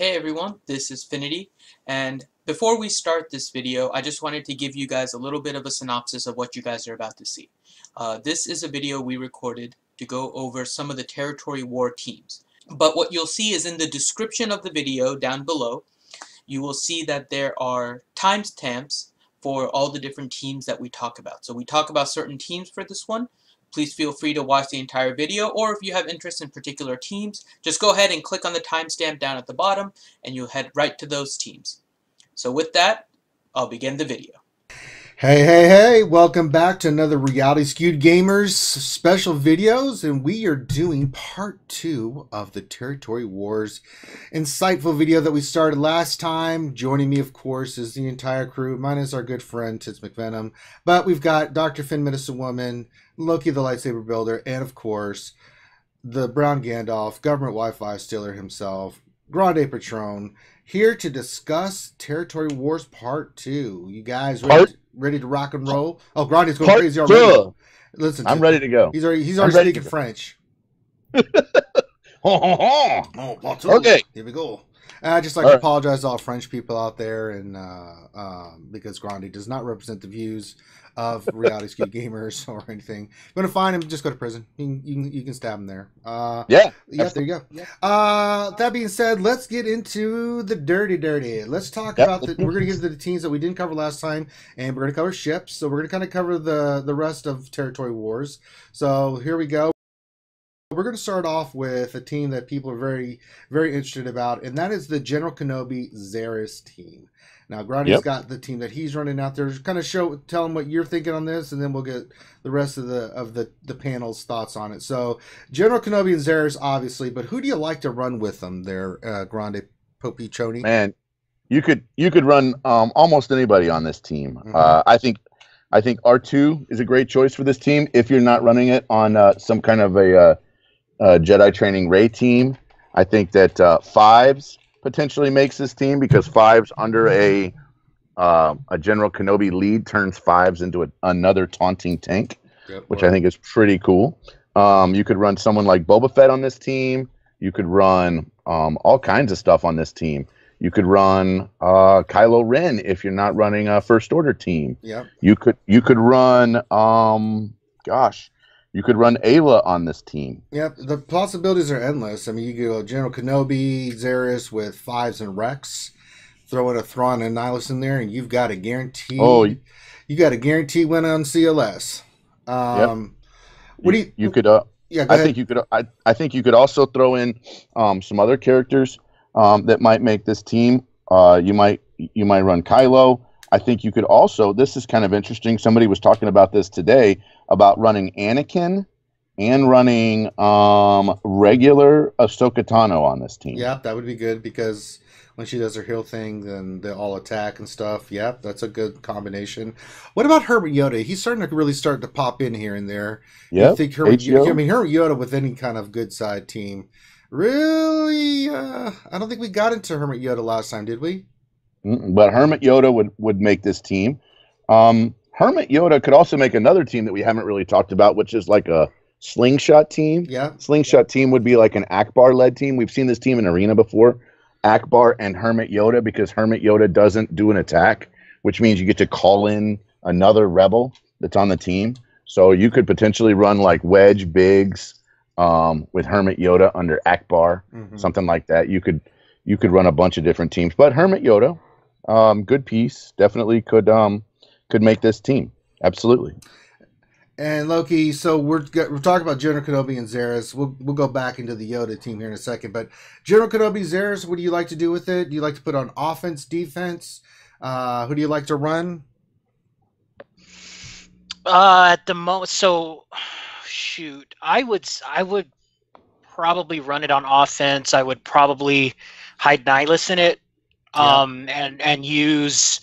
Hey everyone, this is Finity, and before we start this video, I just wanted to give you guys a little bit of a synopsis of what you guys are about to see. This is a video we recorded to go over some of the territory war teams. But what you'll see is in the description of the video down below, you will see that there are timestamps for all the different teams that we talk about. So we talk about certain teams for this one. Please feel free to watch the entire video, or if you have interest in particular teams, just go ahead and click on the timestamp down at the bottom, and you'll head right to those teams. So with that, I'll begin the video. Hey, welcome back to another Reality Skewed Gamers special videos, and we are doing part 2 of the Territory Wars insightful video that we started last time. Joining me, of course, is the entire crew, minus our good friend, Tits McVenom, but we've got Dr. Finn Medicine Woman, Loki the Lightsaber Builder, and of course, the Brown Gandalf, Government Wi-Fi Stealer himself, Grande Patron, here to discuss Territory Wars Part 2. You guys ready to rock and roll? Oh, Grande's going crazy already. Listen, I'm ready to go. He's already speaking French. Oh, okay. Here we go. I just like to apologize to all French people out there, and because Grande does not represent the views of Reality Skewed Gamers or anything. If you want to find him, just go to prison. You can stab him there. Yeah, there you go. Yeah. That being said, let's get into the dirty. Let's talk about we're going to get to the teams that we didn't cover last time, and we're going to cover ships. So we're going to kind of cover the rest of Territory Wars. So here we go. We're going to start off with a team that people are very, very interested about, and that is the General Kenobi Barriss team. Now, Grande's got the team that he's running out there. Kind of tell him what you're thinking on this, and then we'll get the rest of the panel's thoughts on it. So, General Kenobi and Barriss, obviously, but who do you like to run with them there, Grande Popichoni? Man, you could run almost anybody on this team. I think R2 is a great choice for this team if you're not running it on some kind of a Jedi training Rey team. I think that Fives potentially makes this team, because Fives under a General Kenobi lead turns Fives into another taunting tank, which I think is pretty cool. You could run someone like Boba Fett on this team. You could run all kinds of stuff on this team. You could run Kylo Ren if you're not running a First Order team. Yeah. You could run you could run Ayla on this team. Yep, the possibilities are endless. I mean, you could go General Kenobi, Barriss with Fives and Rex, throw in a Thrawn and Nihilus in there, and you've got a guarantee. You got a guarantee win on CLS. What do you could? Yeah, go ahead. think you could also throw in some other characters that might make this team. You might run Kylo. I think you could also. This is kind of interesting. Somebody was talking about this today, about running Anakin and running regular Ahsoka Tano on this team. Yeah, that would be good, because when she does her heal thing, then they all attack and stuff. Yep, that's a good combination. What about Hermit Yoda? He's starting to pop in here and there. Yeah, I think Hermit Yoda with any kind of good side team. Really, I don't think we got into Hermit Yoda last time, did we? But Hermit Yoda would make this team. Hermit Yoda could also make another team that we haven't really talked about, which is like a slingshot team. Yeah. Slingshot team would be like an Ackbar-led team. We've seen this team in Arena before. Ackbar and Hermit Yoda, because Hermit Yoda doesn't do an attack, which means you get to call in another rebel that's on the team. So you could potentially run like Wedge Biggs with Hermit Yoda under Ackbar, something like that. You could run a bunch of different teams. But Hermit Yoda, good piece, definitely could make this team. Absolutely. And Loki, so we're talking about General Kenobi and Barriss. We'll go back into the Yoda team here in a second. But General Kenobi, Barriss, what do you like to do with it? Do you like to put on offense, defense? Who do you like to run? At the moment, so shoot, I would probably run it on offense. I would probably hide Nihilus in it, and use.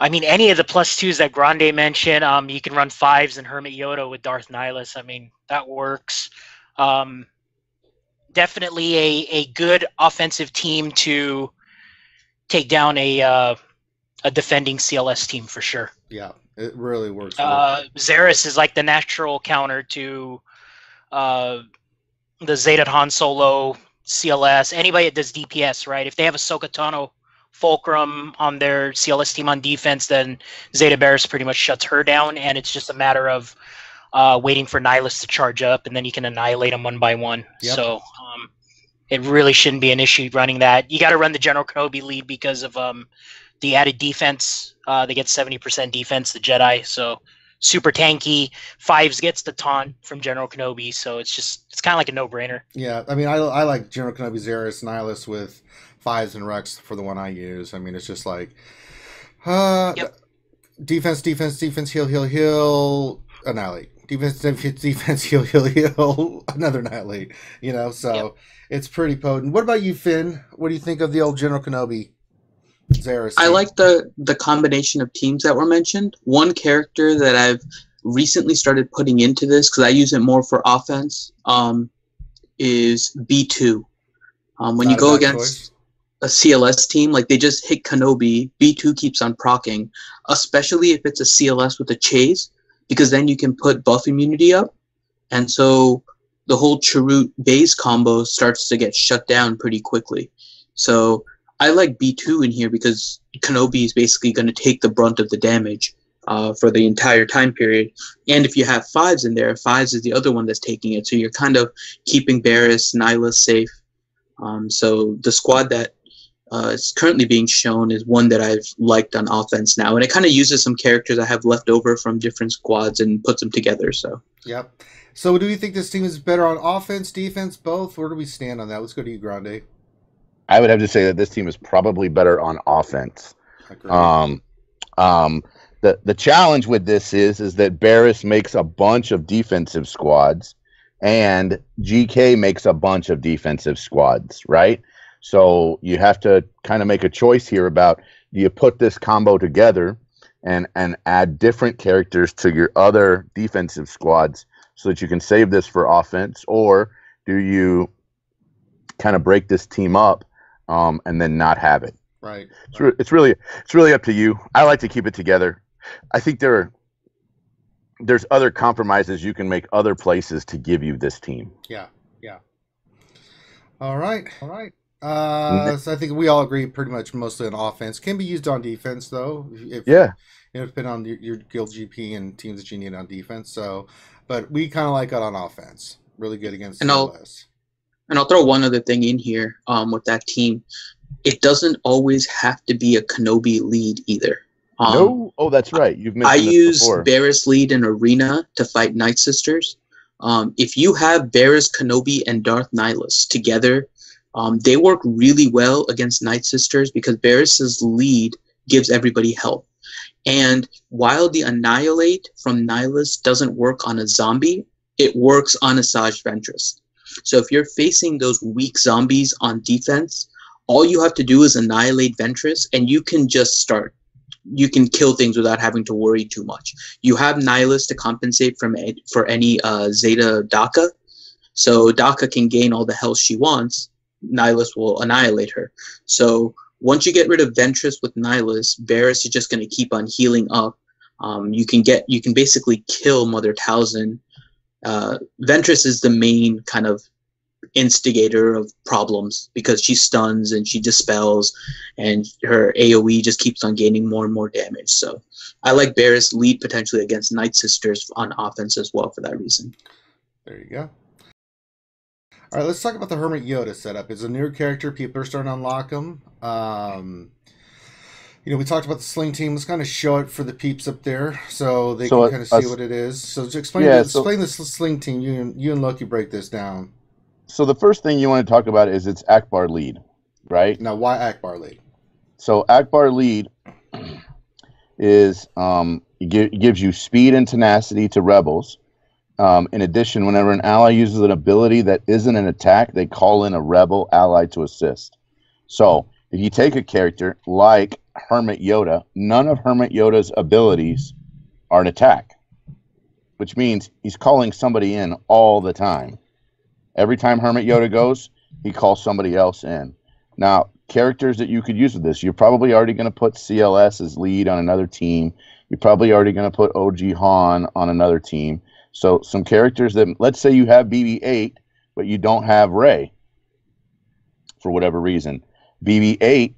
I mean, any of the +2s that Grande mentioned, you can run Fives and Hermit Yoda with Darth Nihilus. I mean, that works. Definitely a good offensive team to take down a defending CLS team for sure. Yeah, it really works. Barriss is like the natural counter to the Zeta Han Solo CLS, anybody that does DPS, right? If they have Ahsoka Tano Fulcrum on their CLS team on defense, then Zeta Barriss pretty much shuts her down, and it's just a matter of waiting for Nihilus to charge up, and then you can annihilate them one by one. Yep. So it really shouldn't be an issue running that. You got to run the General Kenobi lead because of the added defense. They get 70% defense, the Jedi, so super tanky. Fives gets the taunt from General Kenobi, so it's kind of like a no-brainer. Yeah, I mean, I like General Kenobi, Zaris, Nihilus with fives and Rex for the one I use. I mean, it's just like Yep. defense, heal, annihilate. Defense, heal, another annihilate. You know, so Yep. it's pretty potent. What about you, Finn? What do you think of the old General Kenobi, Zaris? I like the combination of teams that were mentioned. One character that I've recently started putting into this, because I use it more for offense, is B2. When you go against a CLS team, like they just hit Kenobi, B2 keeps on proccing, especially if it's a CLS with a chase, because then you can put buff immunity up, and so the whole Chirrut base combo starts to get shut down pretty quickly. So I like B2 in here because Kenobi is basically going to take the brunt of the damage for the entire time period. And if you have fives in there, fives is the other one that's taking it. So you're kind of keeping Barriss, Nihilus safe. So the squad that is currently being shown is one that I've liked on offense now. And it kind of uses some characters I have left over from different squads and puts them together. So. Yep. So do you think this team is better on offense, defense, both? Where do we stand on that? Let's go to you, Grande. I would have to say that this team is probably better on offense. Agreed. The challenge with this is that Barriss makes a bunch of defensive squads and GK makes a bunch of defensive squads, right? So you have to kind of make a choice here about, do you put this combo together and add different characters to your other defensive squads so that you can save this for offense, or do you kind of break this team up and then not have it? Right. It's really up to you. I like to keep it together. I think there's other compromises you can make other places to give you this team. Yeah. All right. So I think we all agree pretty much mostly on offense. Can be used on defense though. Depending on your guild GP and teams that you need on defense. So, but we kind of like it on offense. Really good against CLS. And I'll throw one other thing in here with that team. It doesn't always have to be a Kenobi lead either. No? Oh, that's right. You've mentioned this use before. Barriss lead in Arena to fight Night Sisters. If you have Barriss, Kenobi, and Darth Nihilus together, they work really well against Night Sisters because Barriss's lead gives everybody help. And while the Annihilate from Nihilus doesn't work on a zombie, it works on Asajj Ventress. So if you're facing those weak zombies on defense, all you have to do is annihilate Ventress, and you can just start. You can kill things without having to worry too much. You have Nihilus to compensate for any Zeta Daka, so Daka can gain all the health she wants. Nihilus will annihilate her. So once you get rid of Ventress with Nihilus, Barriss is just going to keep on healing up. You can basically kill Mother Talzin. Ventress is the main kind of instigator of problems because she stuns and she dispels, and her AoE just keeps on gaining more and more damage. So I like Barriss lead potentially against Night Sisters on offense as well for that reason. There you go. All right, let's talk about the Hermit Yoda setup. It's a newer character. People are starting to unlock him. We talked about the sling team. Let's kind of show it for the peeps up there so they can kind of see what it is. So just explain the sling team. You and Loki break this down. So the first thing you want to talk about is its Ackbar lead, right? Now, why Ackbar lead? So Ackbar lead is gives you speed and tenacity to rebels. In addition, whenever an ally uses an ability that isn't an attack, they call in a rebel ally to assist. So if you take a character like Hermit Yoda, none of Hermit Yoda's abilities are an attack, which means he's calling somebody in all the time. Every time Hermit Yoda goes, he calls somebody else in. Now, characters that you could use with this, you're probably already going to put CLS as lead on another team. You're probably already going to put OG Han on another team. So some characters that, let's say you have BB-8, but you don't have Rey. for whatever reason. BB-8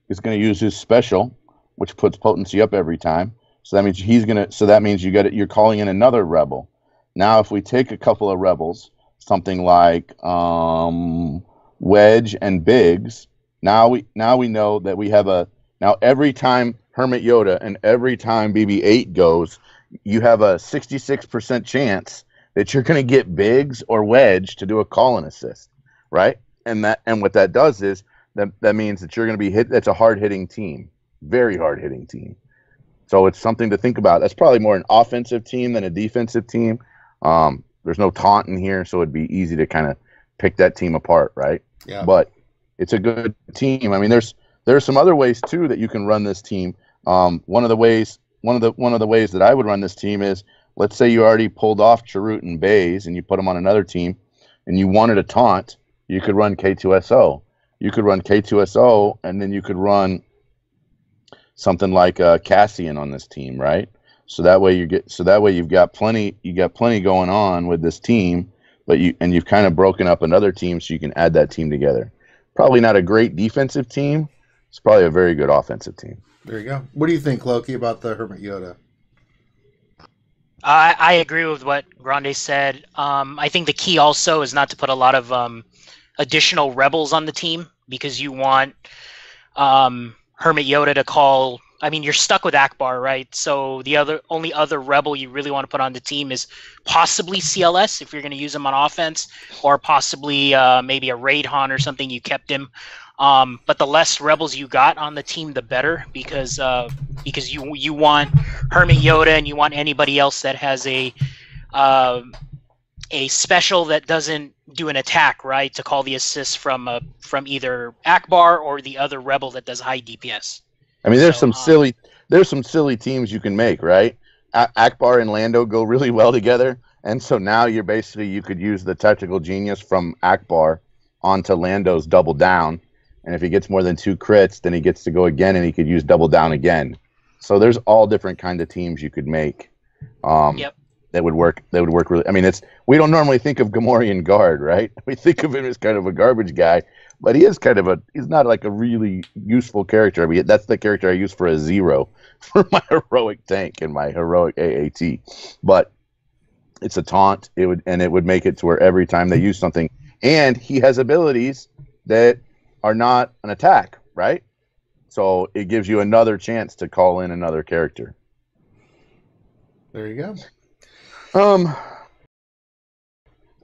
is going to use his special, which puts potency up every time. So that means you're calling in another rebel. Now, if we take a couple of rebels, something like Wedge and Biggs, now we know that we have now every time Hermit Yoda and every time BB-8 goes, you have a 66% chance that you're going to get Biggs or Wedge to do a call-in assist, right? And what that does is that means that you're going to be hit. That's a hard-hitting team, very hard-hitting team. So it's something to think about. That's probably more an offensive team than a defensive team. There's no taunt in here, so it'd be easy to kind of pick that team apart, right? Yeah. But it's a good team. I mean, there's some other ways too that you can run this team. One of the ways that I would run this team is, let's say you already pulled off Chirrut and Baze and you put them on another team, and you wanted a taunt. You could run K2SO. You could run K2SO, and then you could run something like Cassian on this team, right? So that way you've got plenty going on with this team, but you've kind of broken up another team so you can add that team together. Probably not a great defensive team. It's probably a very good offensive team. There you go. What do you think, Loki, about the Hermit Yoda? I agree with what Grande said. I think the key also is not to put a lot of additional rebels on the team, because you want Hermit Yoda to call. I mean, you're stuck with Ackbar, right? So the only other rebel you really want to put on the team is possibly CLS if you're going to use him on offense, or possibly maybe a Raid Han or something. You kept him. But the less rebels you got on the team, the better, because you want Hermit Yoda and you want anybody else that has a special that doesn't do an attack, right, to call the assist from either Ackbar or the other rebel that does high DPS. I mean, there's some silly teams you can make, right? Ackbar and Lando go really well together, and so now you could use the tactical genius from Ackbar onto Lando's double down. And if he gets more than 2 crits, then he gets to go again, and he could use double down again. So there's all different kind of teams you could make. Yep. That would work. Really. I mean, we don't normally think of Gamorrean Guard, right? We think of him as kind of a garbage guy, but he's not like a really useful character. I mean, that's the character I use for a 0 for my heroic tank and my heroic AAT. But it's a taunt. It would make it to where every time they use something, and he has abilities that are not an attack, right? So it gives you another chance to call in another character. There you go. All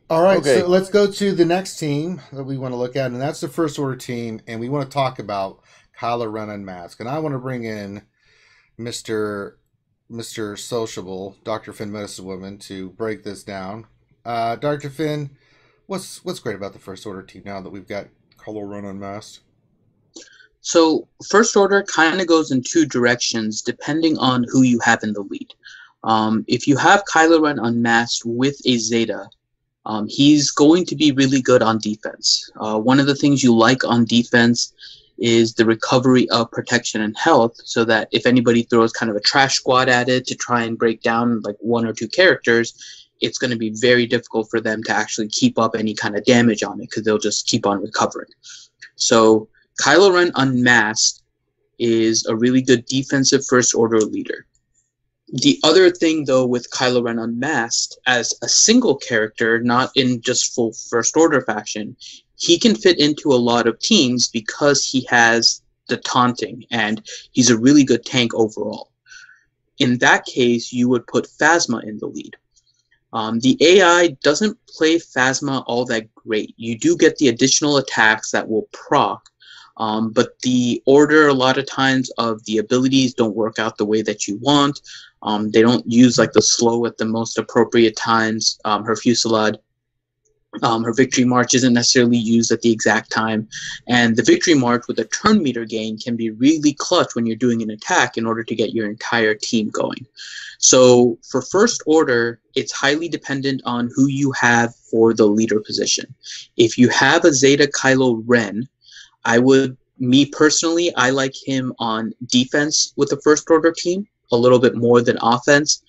right, okay. So let's go to the next team that we want to look at, and that's the First Order team, and we want to talk about Kylo Ren Unmasked. And I want to bring in Mr. Sociable, Dr. Finn Medicine Woman, to break this down. Dr. Finn, what's great about the First Order team now that we've got Kylo Ren Unmasked? So First Order kind of goes in 2 directions depending on who you have in the lead. If you have Kylo Ren Unmasked with a Zeta, he's going to be really good on defense. One of the things you like on defense is the recovery of protection and health, so that if anybody throws kind of a trash squad at it to try and break down like 1 or 2 characters, it's going to be very difficult for them to actually keep up any kind of damage on it, because they'll just keep on recovering. So Kylo Ren Unmasked is a really good defensive First Order leader. The other thing, though, with Kylo Ren Unmasked, as a single character, not in just full First Order fashion, he can fit into a lot of teams because he has the taunting, and he's a really good tank overall. In that case, you would put Phasma in the lead. The AI doesn't play Phasma all that great. You do get the additional attacks that will proc, but the order a lot of times of the abilities don't work out the way that you want. They don't use like the slow at the most appropriate times. Her Fusillade, her Victory March isn't necessarily used at the exact time. And the Victory March with a turn meter gain can be really clutch when you're doing an attack in order to get your entire team going. So for First Order, it's highly dependent on who you have for the leader position. If you have a Zeta Kylo Ren, me personally, I like him on defense with the First Order team a little bit more than offense.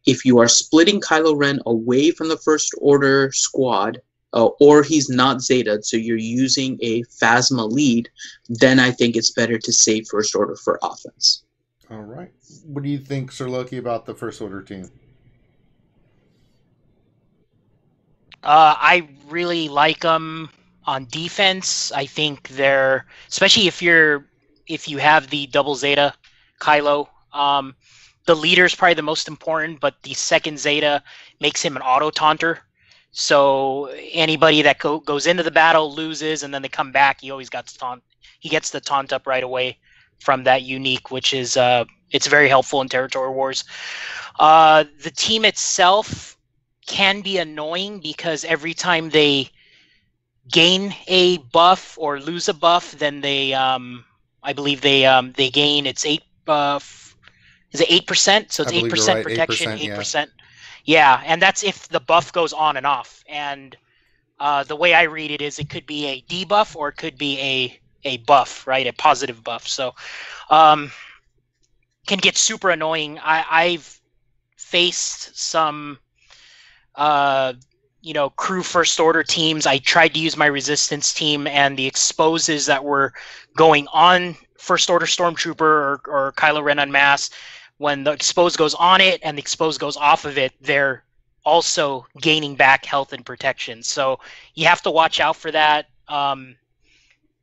If you are splitting Kylo Ren away from the First Order squad or he's not Zeta, so you're using a Phasma lead, then I think it's better to save First Order for offense. All right. What do you think, Sir Loki, about the First Order team? I really like them on defense. I think they're, especially if you have the double Zeta Kylo. The leader is probably the most important, but the second Zeta makes him an auto taunter. So anybody that goes into the battle loses, and then they come back, he always got to taunt. He gets the taunt up right away from that unique, which is it's very helpful in territory wars. The team itself can be annoying because every time they gain a buff or lose a buff, then they I believe they gain is it 8%? So it's 8% right, protection, 8%, 8%. Yeah, and that's if the buff goes on and off. And the way I read it is it could be a debuff or it could be a buff, right? A positive buff. So can get super annoying. I've faced some crew First Order teams. I tried to use my resistance team, and the exposes that were going on First Order Stormtrooper or Kylo Ren Unmasked, when the expose goes on it and the expose goes off of it, they're also gaining back health and protection. So you have to watch out for that.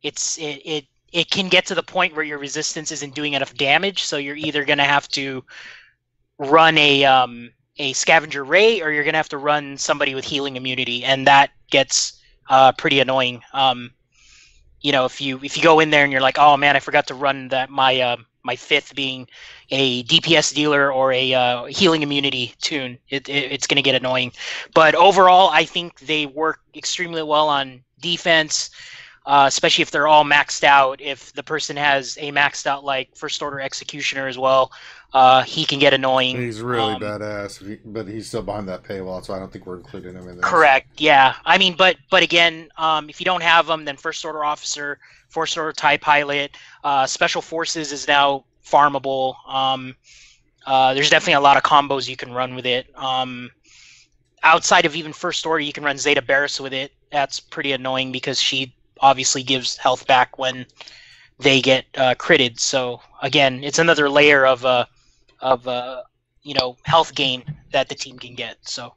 It can get to the point where your resistance isn't doing enough damage, so you're either going to have to run a scavenger ray, or you're going to have to run somebody with healing immunity, and that gets pretty annoying. If you go in there and you're like, oh man, I forgot to run that my fifth being a DPS dealer or a healing immunity tune, it's going to get annoying. But overall, I think they work extremely well on defense, especially if they're all maxed out. If the person has a maxed out like First Order Executioner as well, he can get annoying. He's really badass, but he's still behind that paywall, so I don't think we're including him in this. Correct, yeah. I mean, but again, if you don't have them, then First Order Officer, First Order TIE Pilot, Special Forces is now farmable. There's definitely a lot of combos you can run with it. Outside of even First Order, you can run Zeta Barriss with it. That's pretty annoying because she obviously gives health back when they get critted. So again, it's another layer of health gain that the team can get. So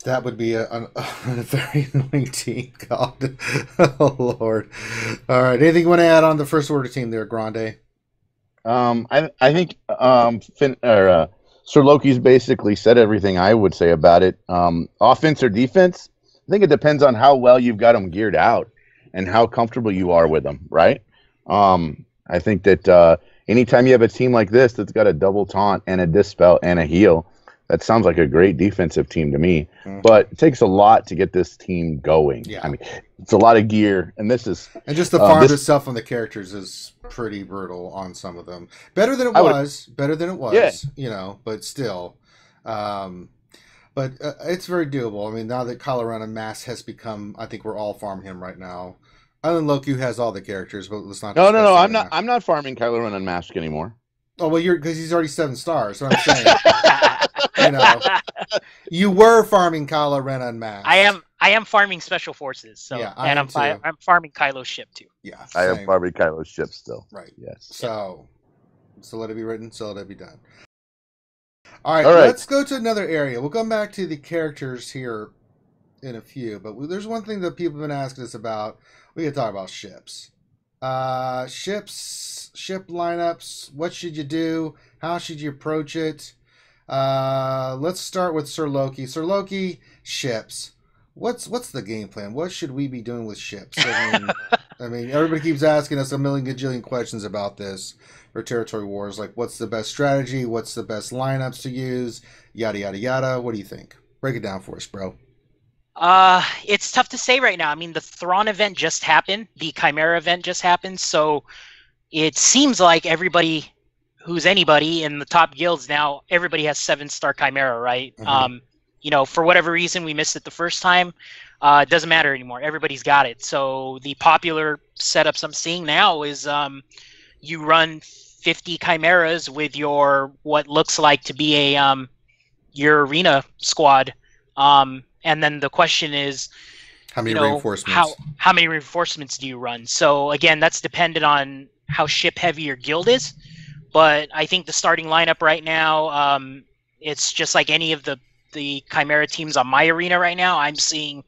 that would be a very annoying team. God, oh Lord! All right, anything you want to add on the First Order team there, Grande? I think Sir Loki's basically said everything I would say about it. Offense or defense, I think it depends on how well you've got them geared out and how comfortable you are with them, right? I think that anytime you have a team like this that's got a double taunt and a dispel and a heal, that sounds like a great defensive team to me. Mm-hmm. But it takes a lot to get this team going. Yeah. I mean, it's a lot of gear, and this is... And just the farm itself on the characters is pretty brutal on some of them. Better than it was, yeah. But still. But it's very doable. I mean, now that Kylo Ren Unmasked has become... I think we're all farming him right now. Other than Loki, who has all the characters, but let's not... No, I'm not farming Kylo Ren Unmasked anymore. Oh, well, because he's already 7 stars, so I'm saying... you were farming Kylo Ren Unmasked. I am farming Special Forces. So yeah, I'm farming Kylo's ship too. Yeah, I am farming Kylo's ship still. Right. Yes. So let it be written. So let it be done. All right. Let's go to another area. We'll come back to the characters here in a few, but there's one thing that people have been asking us about. We can talk about ships. Ship lineups. What should you do? How should you approach it? Let's start with Sir Loki. Sir Loki, ships. What's the game plan? What should we be doing with ships? I mean, everybody keeps asking us a million gajillion questions about this for Territory Wars. Like, what's the best strategy? What's the best lineups to use? Yada yada yada. What do you think? Break it down for us, bro. It's tough to say right now. I mean, the Thrawn event just happened. The Chimera event just happened. So it seems like everybody who's anybody in the top guilds now, everybody has 7-star Chimera, right? Mm-hmm. For whatever reason, we missed it the first time. It doesn't matter anymore. Everybody's got it. So the popular setups I'm seeing now is you run 50 Chimeras with your what looks like to be your arena squad. And and then the question is, How many reinforcements? How many reinforcements do you run? So again, that's dependent on how ship heavy your guild is. But I think the starting lineup right now, it's just like any of the Chimera teams on my arena right now. I'm seeing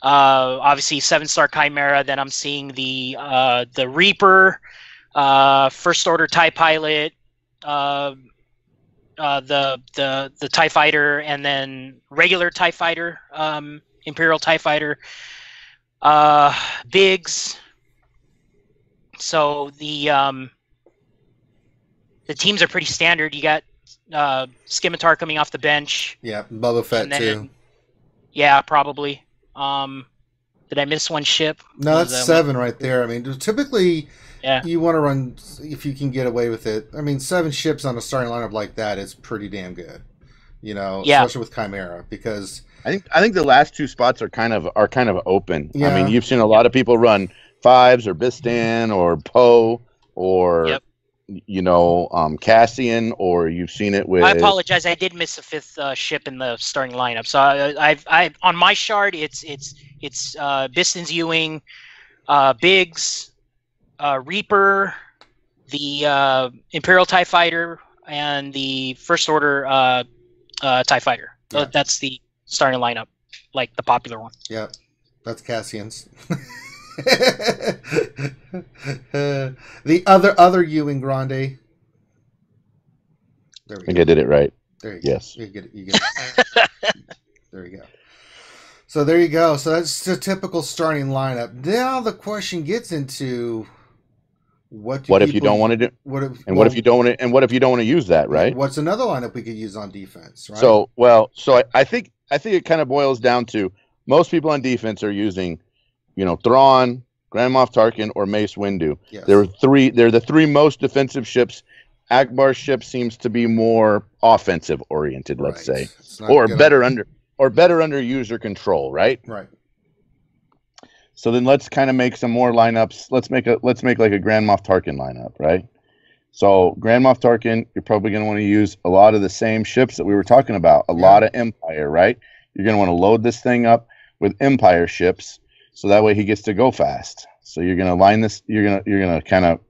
obviously 7-star Chimera, then I'm seeing the Reaper, First Order TIE Pilot, the TIE Fighter, and then regular TIE Fighter, Imperial TIE Fighter, Biggs. So the teams are pretty standard. You got Scimitar coming off the bench. Yeah, Boba Fett too. Yeah, probably. Did I miss one ship? No, that's 7 right there. I mean, typically, you want to run, if you can get away with it. I mean, 7 ships on a starting lineup like that is pretty damn good. You know, especially with Chimera, because I think the last 2 spots are kind of open. Yeah. I mean, you've seen a lot of people run 5s or Bistan or Poe or Cassian, or you've seen it with. I apologize. I did miss a 5th ship in the starting lineup. So I on my shard, it's Bistan's Ewing, Biggs, Reaper, the Imperial TIE Fighter, and the First Order TIE Fighter. Yeah. That's the starting lineup, like the popular one. Yeah, that's Cassian's. The other Ewing Grande. There we go. I think I did it right. There you go. Yes. You get it. There you go. So there you go. So that's the typical starting lineup. Now the question gets into what if you don't want to do? What if you don't want to? And what if you don't want to use that? Right. What's another lineup we could use on defense? Right. So I think it kind of boils down to most people on defense are using, Thrawn, Grand Moff Tarkin, or Mace Windu. Yes. They're the 3 most defensive ships. Ackbar's ship seems to be more offensive oriented, let's say, or better under user control, right? Right. So then let's kind of make some more lineups. Let's make like a Grand Moff Tarkin lineup, right? So Grand Moff Tarkin, you're probably going to want to use a lot of the same ships that we were talking about. A lot of Empire, right? You're going to want to load this thing up with Empire ships, so that way he gets to go fast. So you're going to line this. You're going to kind of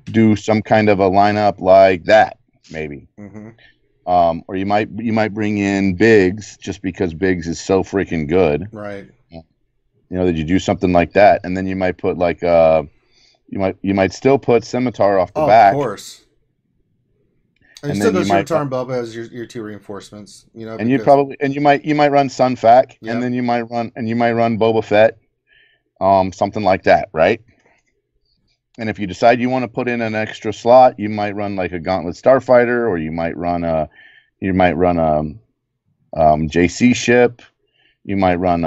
do some kind of a lineup like that, maybe. Mm-hmm. Or you might bring in Biggs just because Biggs is so freaking good, right? That you do something like that, and then you might put like you might still put Scimitar off the back. Of course. And you still go Scimitar and Boba as your 2 reinforcements, And you might run Sunfac, and then you might run Boba Fett, something like that, right? And if you decide you want to put in an extra slot, you might run like a Gauntlet Starfighter, or you might run a JC ship. You might run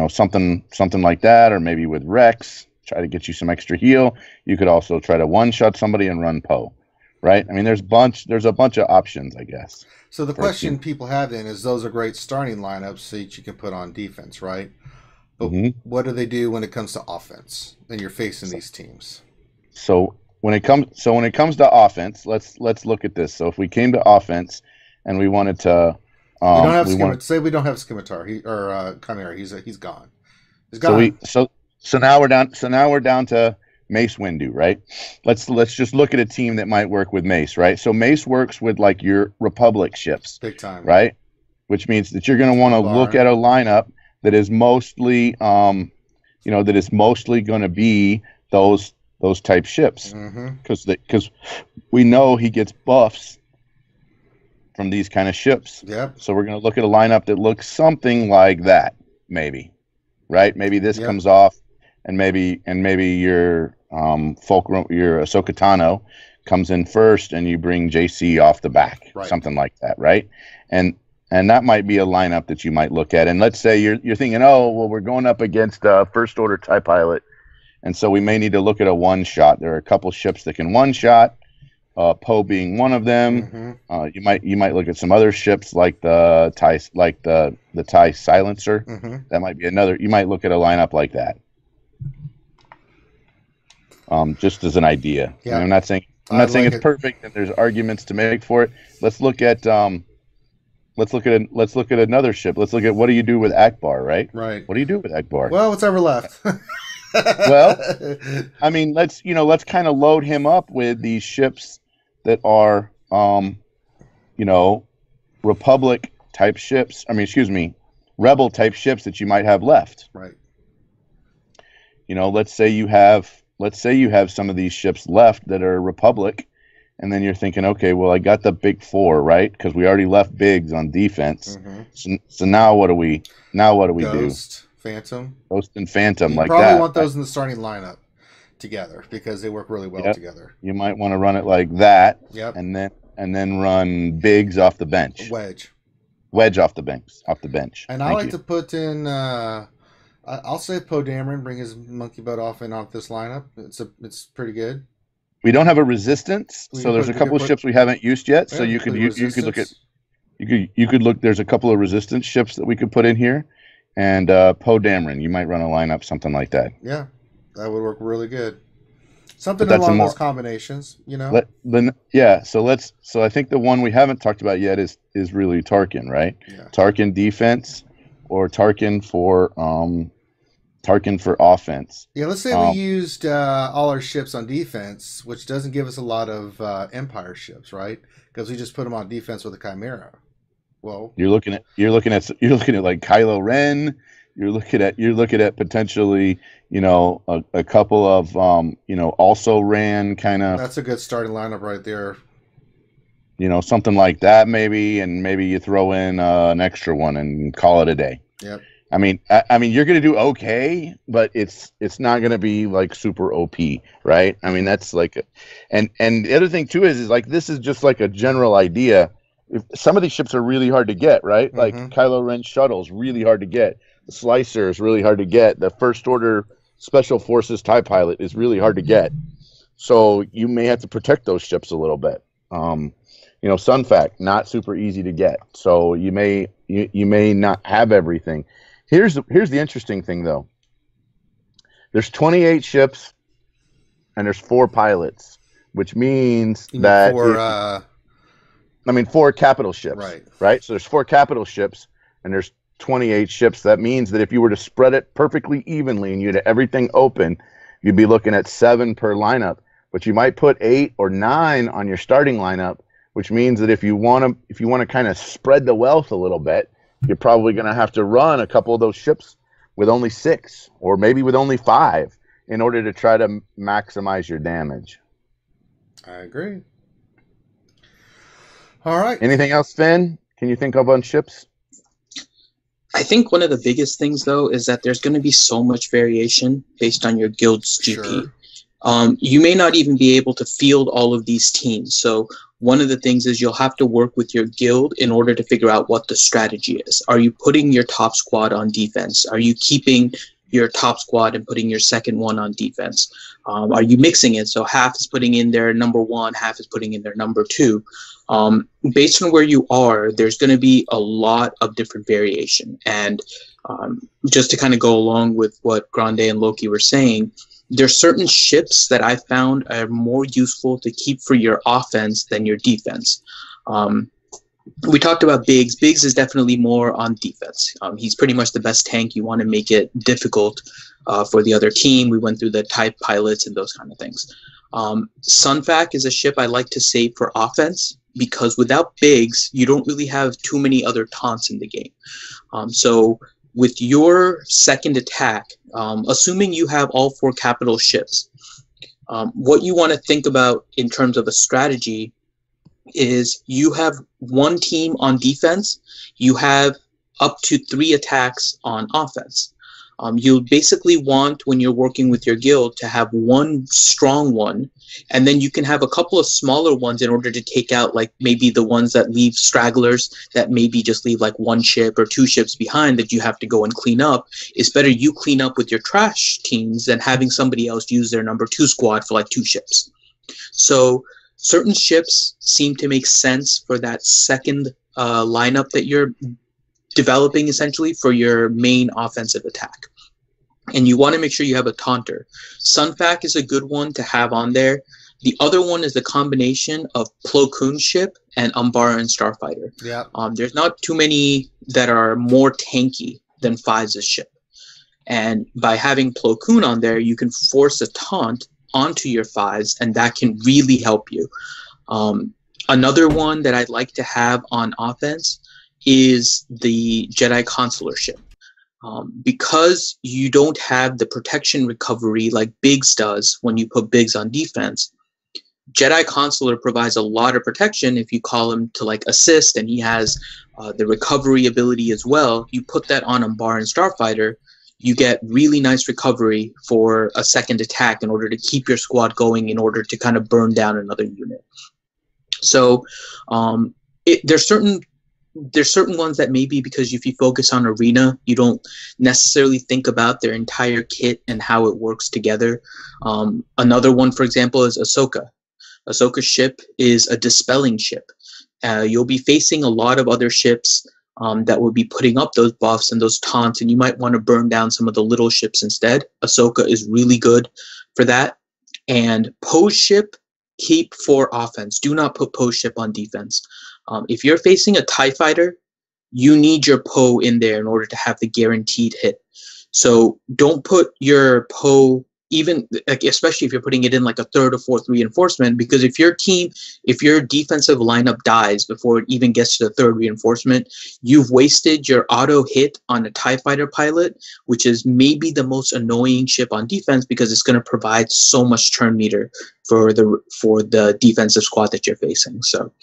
something like that, or maybe with Rex, try to get you some extra heal. You could also try to one-shot somebody and run Poe, right? I mean, there's a bunch of options, I guess. So the question people have then is, those are great starting lineups that you can put on defense, right? But what do they do when it comes to offense? And you're facing these teams. So when it comes to offense, let's look at this. So if we came to offense and we wanted to, say we don't have Scimitar or Chimera, he's gone. He's gone. So now we're down to Mace Windu, right? Let's just look at a team that might work with Mace, right? So Mace works with like your Republic ships, big time, right? Which means that you're going to want to look at a lineup that is mostly, going to be those type ships, because we know he gets buffs from these kind of ships. Yep. So we're going to look at a lineup that looks something like that, maybe, right? Maybe this comes off, and maybe your your Ahsoka Tano comes in first, and you bring JC off the back, something like that, right? And that might be a lineup that you might look at. And let's say you're thinking, oh, well, we're going up against a First Order TIE Pilot, and so we may need to look at a one-shot. There are a couple ships that can one-shot, Poe being one of them. You might look at some other ships like the TIE Silencer. That might be another. You might look at a lineup like that, just as an idea. Yeah. I'm not saying it's perfect, and there's arguments to make for it. Let's look at let's look at another ship. Let's look at, what do you do with Ackbar, right? Right. What do you do with Ackbar? Well, what's ever left? Well, I mean, let's kind of load him up with these ships that are, Republic type ships. I mean, excuse me, Rebel type ships that you might have left. Right. Let's say you have some of these ships left that are Republic, and then you're thinking, okay, well, I got the big four, right? Because we already left bigs on defense. Mm-hmm. So now what do we Ghost, do? Phantom. Ghost and Phantom, you like probably that. Want those in the starting lineup together because they work really well together. You might want to run it like that. Yep. And then run bigs off the bench. Wedge off the bench. And I like to put in. I'll say Poe Dameron, bring his monkey butt off this lineup. It's pretty good. We don't have a resistance, so there's a couple of ships we haven't used yet. So you could look at There's a couple of resistance ships that we could put in here, and Poe Dameron. You might run a lineup something like that. Yeah, that would work really good. Something along those combinations, So I think the one we haven't talked about yet is really Tarkin, right? Yeah. Tarkin defense or Tarkin for offense. Yeah, let's say we used all our ships on defense, which doesn't give us a lot of Empire ships, right? Because we just put them on defense with a Chimera. Well, you're looking at like Kylo Ren. You're looking at potentially, a couple of also ran kind of. That's a good starting lineup right there. Something like that maybe, and maybe you throw in an extra one and call it a day. Yep. I mean, you're gonna do okay, but it's not gonna be like super OP, right? I mean, that's like, and the other thing too is like this is just like a general idea. If some of these ships are really hard to get, right? Mm-hmm. Like Kylo Ren shuttle's really hard to get. The Slicer is really hard to get. The First Order Special Forces TIE Pilot is really hard to get. So you may have to protect those ships a little bit. Sunfac, not super easy to get. So you may not have everything. Here's the interesting thing though. There's 28 ships and there's 4 pilots, which means four capital ships. Right. So there's 4 capital ships and there's 28 ships. That means that if you were to spread it perfectly evenly and you had everything open, you'd be looking at 7 per lineup. But you might put 8 or 9 on your starting lineup, which means that if you want to kind of spread the wealth a little bit, you're probably going to have to run a couple of those ships with only 6 or maybe with only 5 in order to try to maximize your damage. I agree. All right. Anything else, Finn? Can you think of on ships? I think one of the biggest things, though, is that there's going to be so much variation based on your guild's GP. Sure. You may not even be able to field all of these teams. So one of the things is you'll have to work with your guild in order to figure out what the strategy is. Are you putting your top squad on defense? Are you keeping your top squad and putting your second one on defense? Are you mixing it? So half is putting in their number 1, half is putting in their number 2. Based on where you are, there's going to be a lot of different variation. And just to kind of go along with what Grande and Loki were saying, there's certain ships that I found are more useful to keep for your offense than your defense. We talked about Biggs. Biggs is definitely more on defense. He's pretty much the best tank. You want to make it difficult for the other team. We went through the type pilots and those kind of things. Sunfac is a ship I like to save for offense because without Biggs, you don't really have too many other taunts in the game. So with your second attack, assuming you have all 4 capital ships, what you want to think about in terms of a strategy is you have 1 team on defense, you have up to 3 attacks on offense. You basically want, when you're working with your guild, to have 1 strong one, and then you can have a couple of smaller ones in order to take out like maybe the ones that leave stragglers that maybe just leave like 1 ship or 2 ships behind that you have to go and clean up. It's better you clean up with your trash teams than having somebody else use their number 2 squad for like 2 ships. So certain ships seem to make sense for that second lineup that you're developing essentially for your main offensive attack. And you want to make sure you have a taunter. Sunfac is a good one to have on there. The other one is the combination of Plo Koon ship and Umbara and Starfighter. Yeah. There's not too many that are more tanky than Fives' ship. And by having Plo Koon on there, you can force a taunt onto your Fives, and that can really help you. Another one that I'd like to have on offense is the Jedi Consular ship. Because you don't have the protection recovery like Biggs does when you put Biggs on defense, Jedi Consular provides a lot of protection if you call him to like assist, and he has the recovery ability as well. You put that on Umbara and Starfighter, you get really nice recovery for a second attack in order to keep your squad going, in order to kind of burn down another unit. So there's certain ones that maybe because if you focus on arena, you don't necessarily think about their entire kit and how it works together. Another one, for example, is Ahsoka. Ahsoka's ship is a dispelling ship. You'll be facing a lot of other ships that will be putting up those buffs and those taunts, and you might want to burn down some of the little ships instead. Ahsoka is really good for that. And Poe's ship, keep for offense. Do not put Poe's ship on defense. If you're facing a TIE fighter, you need your Poe in there in order to have the guaranteed hit. So don't put your Poe, even like, especially if you're putting it in like a third or fourth reinforcement, because if your defensive lineup dies before it even gets to the third reinforcement, you've wasted your auto hit on a TIE fighter pilot, which is maybe the most annoying ship on defense because it's going to provide so much turn meter for the defensive squad that you're facing. So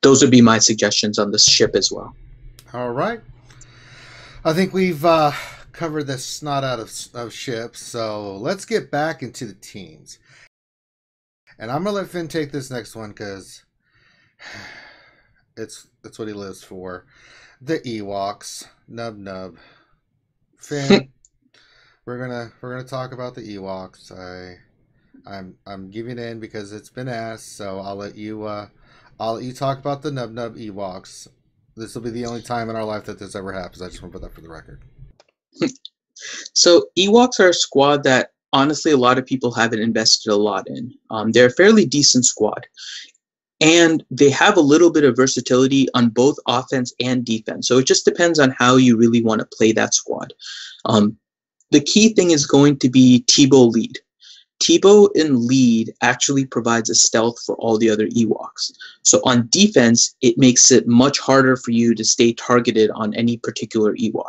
those would be my suggestions on this ship as well. All right. I think we've covered the snot out of ships, so let's get back into the teams. And I'm going to let Finn take this next one because it's what he lives for. The Ewoks. Nub. Finn, we're gonna talk about the Ewoks. I'm giving in because it's been asked, so I'll let you talk about the Nub Ewoks. This will be the only time in our life that this ever happens. I just want to put that for the record. So Ewoks are a squad that honestly a lot of people haven't invested a lot in. They're a fairly decent squad, and they have a little bit of versatility on both offense and defense. So it just depends on how you really want to play that squad. The key thing is going to be Tebow lead. Tebow in lead actually provides a stealth for all the other Ewoks. So on defense, it makes it much harder for you to stay targeted on any particular Ewok.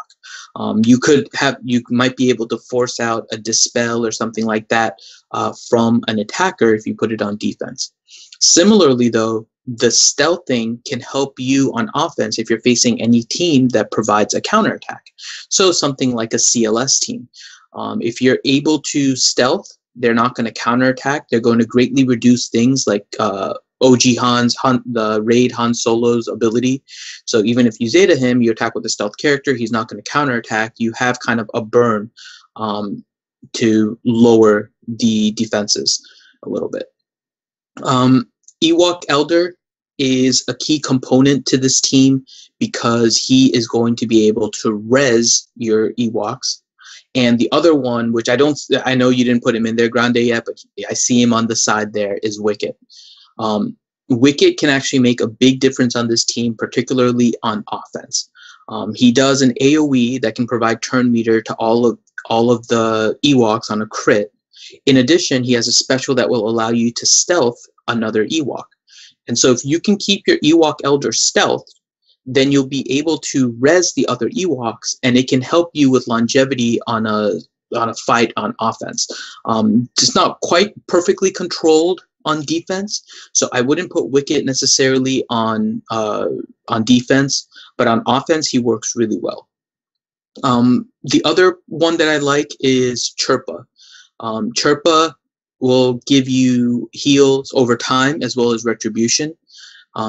You might be able to force out a dispel or something like that from an attacker if you put it on defense. Similarly, though, the stealthing can help you on offense if you're facing any team that provides a counterattack. So something like a CLS team. If you're able to stealth, they're not going to counterattack. They're going to greatly reduce things like OG the raid Han Solo's ability. So even if you Zeta him, you attack with a stealth character, he's not going to counterattack. You have kind of a burn to lower the defenses a little bit. Ewok Elder is a key component to this team because he is going to be able to res your Ewoks. And the other one, which I know you didn't put him in there, Grande, yet, but I see him on the side there, is Wicket. Wicket can actually make a big difference on this team, particularly on offense. He does an AoE that can provide turn meter to all of the Ewoks on a crit. In addition, he has a special that will allow you to stealth another Ewok. And so if you can keep your Ewok Elder stealth, then you'll be able to res the other Ewoks, and it can help you with longevity on a fight on offense. It's not quite perfectly controlled on defense, so I wouldn't put Wicket necessarily on defense, but on offense he works really well. The other one that I like is Chirpa. Chirpa will give you heals over time as well as retribution.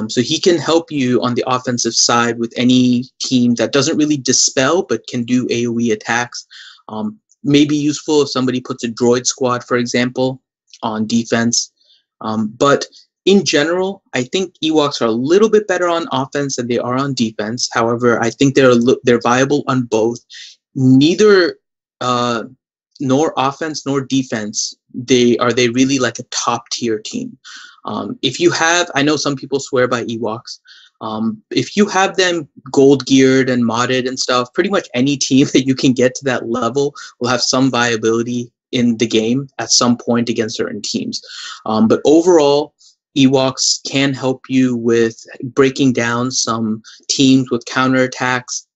So he can help you on the offensive side with any team that doesn't really dispel but can do AoE attacks. Maybe useful if somebody puts a droid squad, for example, on defense. But in general, I think Ewoks are a little bit better on offense than they are on defense. However, I think they're viable on both. Neither nor offense nor defense are they really like a top tier team. If you have, I know some people swear by Ewoks. If you have them gold geared and modded and stuff, pretty much any team that you can get to that level will have some viability in the game at some point against certain teams. But overall, Ewoks can help you with breaking down some teams with counterattacks,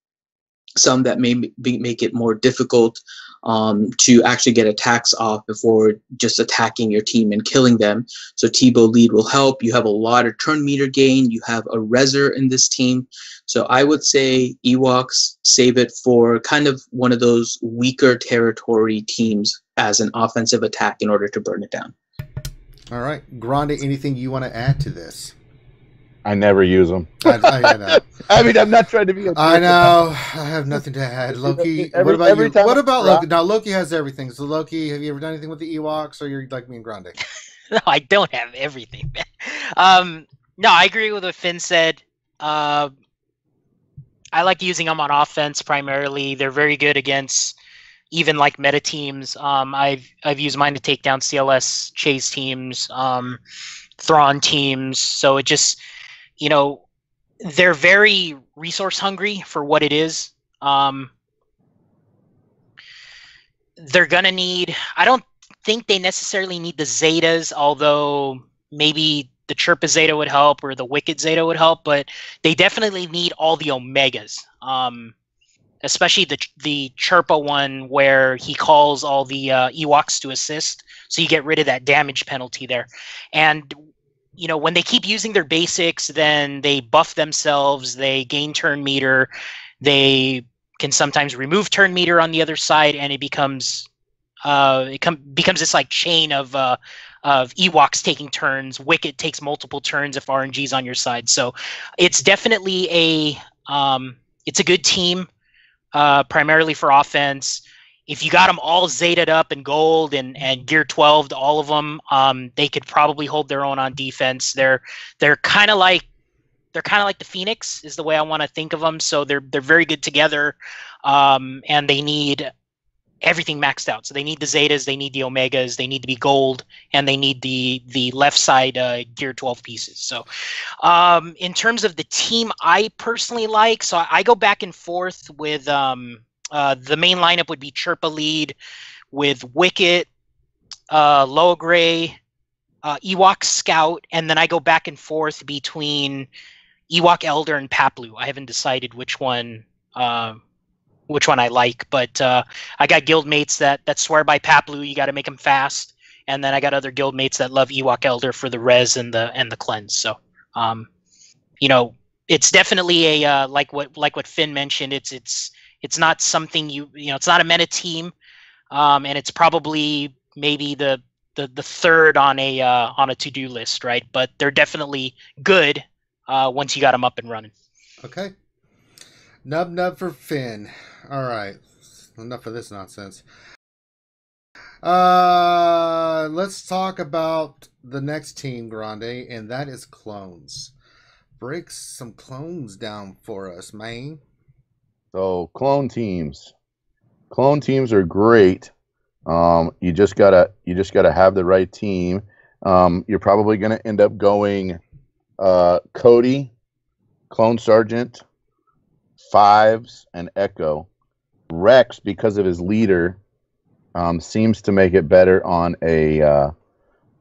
some that may make it more difficult to actually get attacks off before just attacking your team and killing them. So Tebow lead will help. You have a lot of turn meter gain. You have a Rezer in this team. So I would say Ewoks, save it for kind of one of those weaker territory teams as an offensive attack in order to burn it down. All right. Grande, anything you want to add to this? I never use them. I know. I mean, I'm not trying to be. I know. I have nothing to add. Loki, what about you? What about Loki? Now, Loki has everything. So, Loki, have you ever done anything with the Ewoks, or you're like me and Grande? No, I don't have everything, man. No, I agree with what Finn said. I like using them on offense primarily. They're very good against even like meta teams. I've used mine to take down CLS chase teams, Thrawn teams. So it just, you know, they're very resource hungry for what it is. They're gonna need, I don't think they necessarily need the Zetas, although maybe the Chirpa Zeta would help or the Wicked Zeta would help, but they definitely need all the Omegas. Especially the Chirpa one where he calls all the Ewoks to assist, so you get rid of that damage penalty there. And you know, when they keep using their basics, then they buff themselves, they gain turn meter, they can sometimes remove turn meter on the other side, and it becomes becomes this like chain of Ewoks taking turns. Wicked takes multiple turns if RNG's on your side. So it's definitely a good team, primarily for offense. If you got them all Zetaed up in gold and gear 12 to all of them, they could probably hold their own on defense. They're kind of like the Phoenix is the way I want to think of them. So they're very good together, and they need everything maxed out. So they need the Zetas, they need the Omegas, they need to be gold, and they need the left side gear 12 pieces. So in terms of the team I personally like, so I go back and forth with the main lineup would be Chirpa lead with Wicket, Loa Gray, Ewok Scout, and then I go back and forth between Ewok Elder and Paplu. I haven't decided which one I like, but I got guildmates that swear by Paplu. You got to make them fast, and then I got other guildmates that love Ewok Elder for the res and the cleanse. So, you know, it's definitely a like what Finn mentioned. It's not something you know. It's not a meta team, and it's probably maybe the third on a to-do list, right? But they're definitely good once you got them up and running. Okay. Nub for Finn. All right. Enough of this nonsense. Let's talk about the next team, Grande, and that is clones. Break some clones down for us, man. So clone teams are great. You just gotta have the right team. You're probably gonna end up going Cody, Clone Sergeant, Fives, and Echo. Rex, because of his leader, seems to make it better on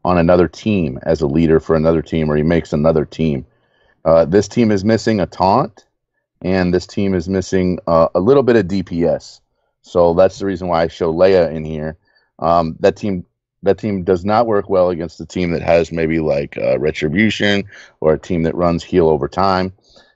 another team as a leader for another team, or he makes another team. This team is missing a taunt, and this team is missing a little bit of DPS. So that's the reason why I show Leia in here. That team does not work well against a team that has maybe like Retribution or a team that runs heal over time.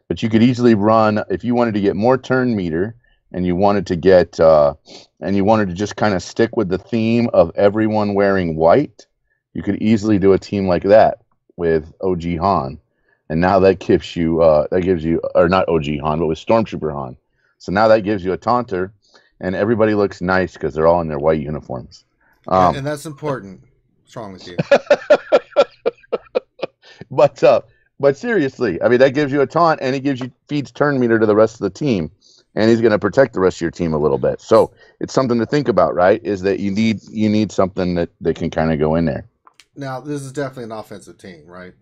But you could easily run, if you wanted to get more turn meter and you wanted to get and you wanted to just kind of stick with the theme of everyone wearing white, you could easily do a team like that with OG Han. And now that gives you or not OG Han, but with Stormtrooper Han. So now that gives you a taunter, and everybody looks nice because they're all in their white uniforms. And that's important. What's wrong with you? But seriously, I mean, that gives you a taunt, and it feeds turn meter to the rest of the team. and he's going to protect the rest of your team a little bit. So it's something to think about, right? Is that you need something that can kind of go in there. Now, this is definitely an offensive team, right?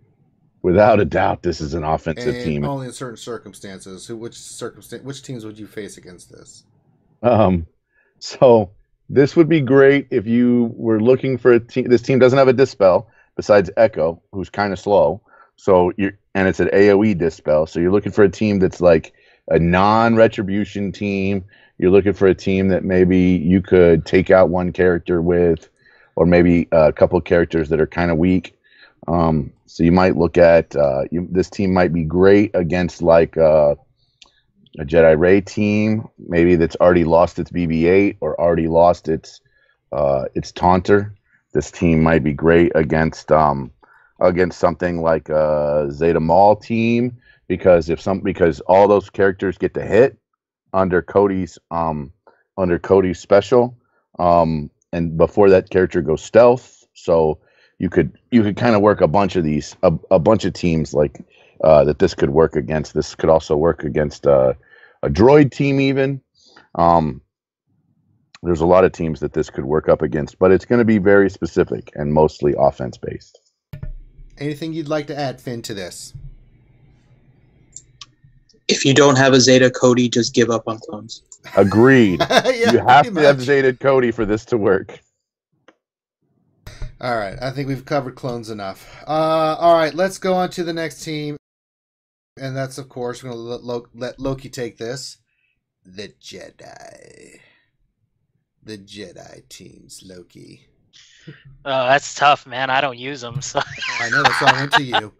Without a doubt, this is an offensive team. Only in certain circumstances. Which teams would you face against this? So this would be great if you were looking for a team. This team doesn't have a dispel besides Echo, who's kind of slow. So and it's an AOE dispel. So you're looking for a team that's like a non-retribution team. You're looking for a team that maybe you could take out one character with, or maybe a couple of characters that are kind of weak. So you might look at this team might be great against like a Jedi Ray team, maybe that's already lost its BB-8 or already lost its Taunter. This team might be great against something like a Zeta Maul team, because all those characters get to hit under Cody's special, and before that character goes stealth. So you could kind of work a bunch of these, a bunch of teams like that this could work against. This could also work against a droid team even. There's a lot of teams that this could work up against, but it's going to be very specific and mostly offense based. Anything you'd like to add, Finn, to this? If you don't have a Zeta Cody, just give up on clones. Agreed. Yeah, you have to have Zeta Cody for this to work. All right, I think we've covered clones enough. All right, let's go on to the next team. And that's, of course, we're going to let Loki take this. The Jedi. The Jedi teams, Loki. That's tough, man. I don't use them. So. I know, that's why I went to you.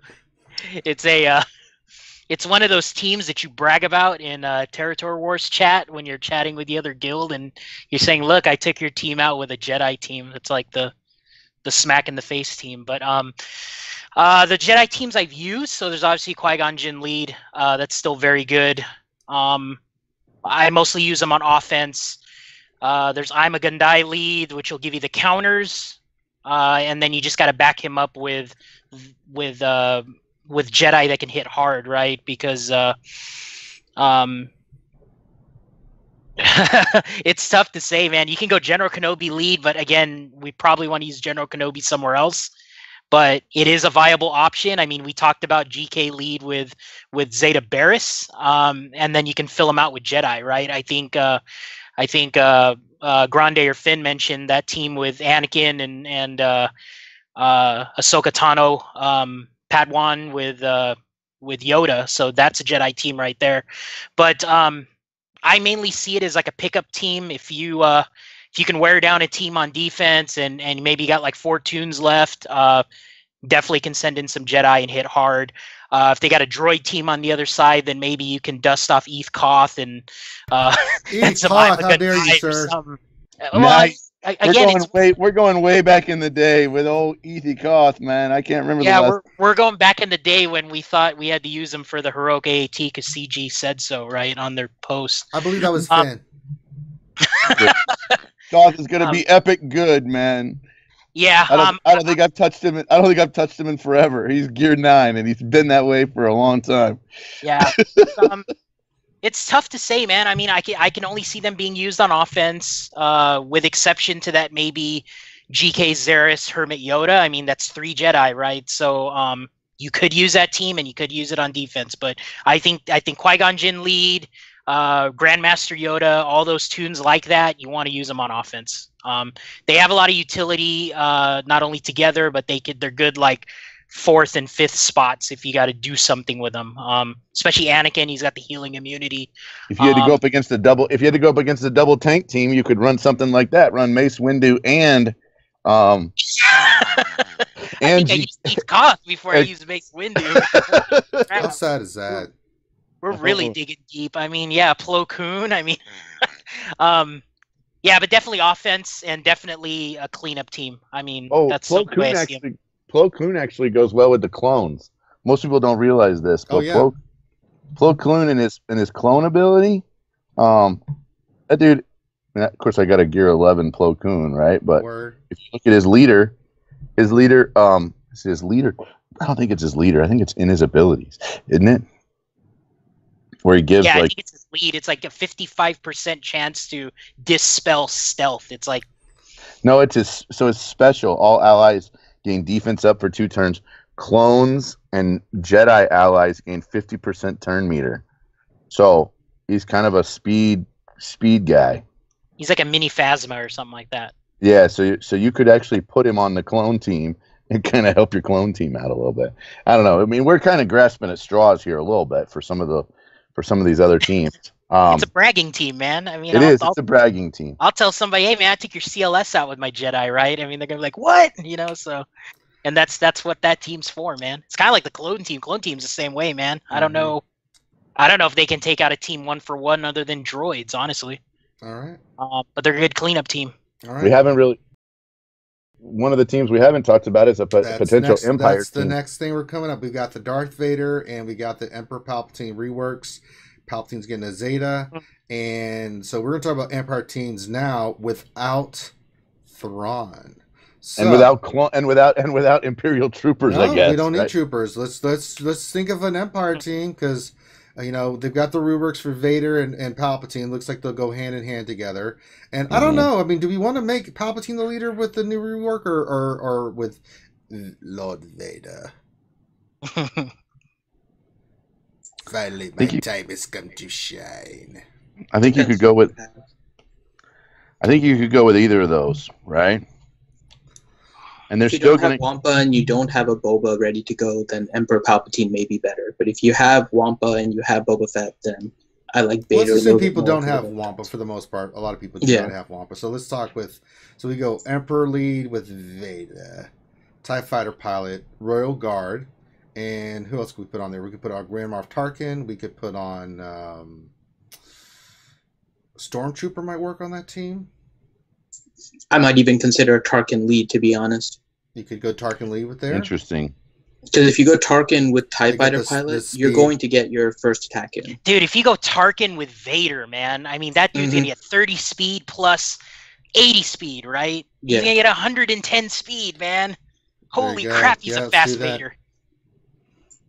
It's one of those teams that you brag about in Territory Wars chat when you're chatting with the other guild and you're saying, look, I took your team out with a Jedi team. It's like the smack in the face team. But the Jedi teams I've used, so there's obviously Qui-Gon Jinn lead. That's still very good. I mostly use them on offense. There's I'm a Gundai lead, which will give you the counters. And then you just got to back him up with Jedi that can hit hard, right? Because it's tough to say, man. You can go General Kenobi lead, but again, we probably want to use General Kenobi somewhere else. But it is a viable option. I mean, we talked about GK lead with Zeta Barriss, and then you can fill them out with Jedi, right? I think Grande or Finn mentioned that team with Anakin and Ahsoka Tano, Padawan with Yoda. So that's a Jedi team right there. But I mainly see it as like a pickup team. If you can wear down a team on defense and maybe got like 4 tunes left, definitely can send in some Jedi and hit hard. If they got a droid team on the other side, then maybe you can dust off Eth Koth and Eth Koth, how dare you, sir? Nice. We're going way back in the day with old Eth Koth, man. I can't remember. Yeah, we're going back in the day when we thought we had to use them for the heroic AAT because CG said so, right, on their post. I believe that was Finn. Koth is going to be epic good, man. Yeah, I don't think I've touched him. I don't think I've touched him in forever. He's Gear 9, and he's been that way for a long time. Yeah, it's tough to say, man. I mean, I can only see them being used on offense, with exception to that maybe GK Zaris, Hermit, Yoda. I mean, that's 3 Jedi, right? So you could use that team, and you could use it on defense. But I think Qui-Gon Jinn lead, Grandmaster Yoda, all those tunes like that, you want to use them on offense. They have a lot of utility, not only together, but they're good like 4th and 5th spots if you got to do something with them. Especially Anakin, he's got the healing immunity. If you had to go up against a double tank team, you could run something like that. Run Mace Windu and I think I used Eth Koth before I used Mace Windu. How sad is that? We're really digging deep. I mean, yeah, Plo Koon. I mean, yeah, but definitely offense and definitely a cleanup team. I mean, that's Plo the way I see him. Plo Koon actually goes well with the clones. Most people don't realize this, but Plo Koon and his clone ability, that dude. Of course, I got a Gear 11 Plo Koon, right? But if you look at his leader, is his leader. I don't think it's his leader. I think it's in his abilities, isn't it? where he gives I like think it's his lead. It's like a 55% chance to dispel stealth. It's like no, it's special. All allies gain defense up for 2 turns. Clones and Jedi allies gain 50% turn meter. So he's kind of a speed guy. he's like a mini Phasma or something like that. Yeah, so you could actually put him on the clone team and kind of help your clone team out a little bit. I don't know. I mean, we're kind of grasping at straws here a little bit for some of these other teams. It's a bragging team, man. I mean, it's a bragging team. I'll tell somebody, hey man, I took your CLS out with my Jedi, right? I mean, they're gonna be like, what? You know, so, and that's what that team's for, man. It's kind of like the clone team. Clone team's the same way, man. I don't know if they can take out a team 1-for-1 other than droids, honestly. All right. But they're a good cleanup team. All right. We haven't really. One of the teams we haven't talked about is a potential Empire That's team. the next thing we're coming up. We got the Darth Vader and we got the Emperor Palpatine reworks. Palpatine's getting a Zeta, and so we're gonna talk about Empire teams now without Thrawn. So, and without Imperial troopers, I guess. We don't need troopers. Let's think of an Empire team because they've got the reworks for Vader and Palpatine. Looks like they'll go hand in hand together. And I don't know. I mean, do we want to make Palpatine the leader with the new rework or with Lord Vader? Finally, my time has come to shine. I think you could go with. I think you could go with either of those, right? And they're if you still don't going have Wampa and you don't have a Boba ready to go, then Emperor Palpatine may be better. But if you have Wampa and you have Boba Fett, then I like Vader. Let's assume people don't have Wampa for the most part. A lot of people do not have Wampa. So let's talk with. So we go Emperor lead with Vader, TIE Fighter pilot, Royal Guard. And who else could we put on there? We could put on Grand Moff Tarkin. We could put on Stormtrooper might work on that team. I might even consider Tarkin lead, to be honest. You could go Tarkin lead with there. Interesting. Because if you go Tarkin with TIE Fighter pilot, you're going to get your first attack in. Dude, if you go Tarkin with Vader, man, I mean, that dude's going to get 30 speed plus 80 speed, right? Yeah. He's going to get 110 speed, man. Holy crap, he's a fast Vader.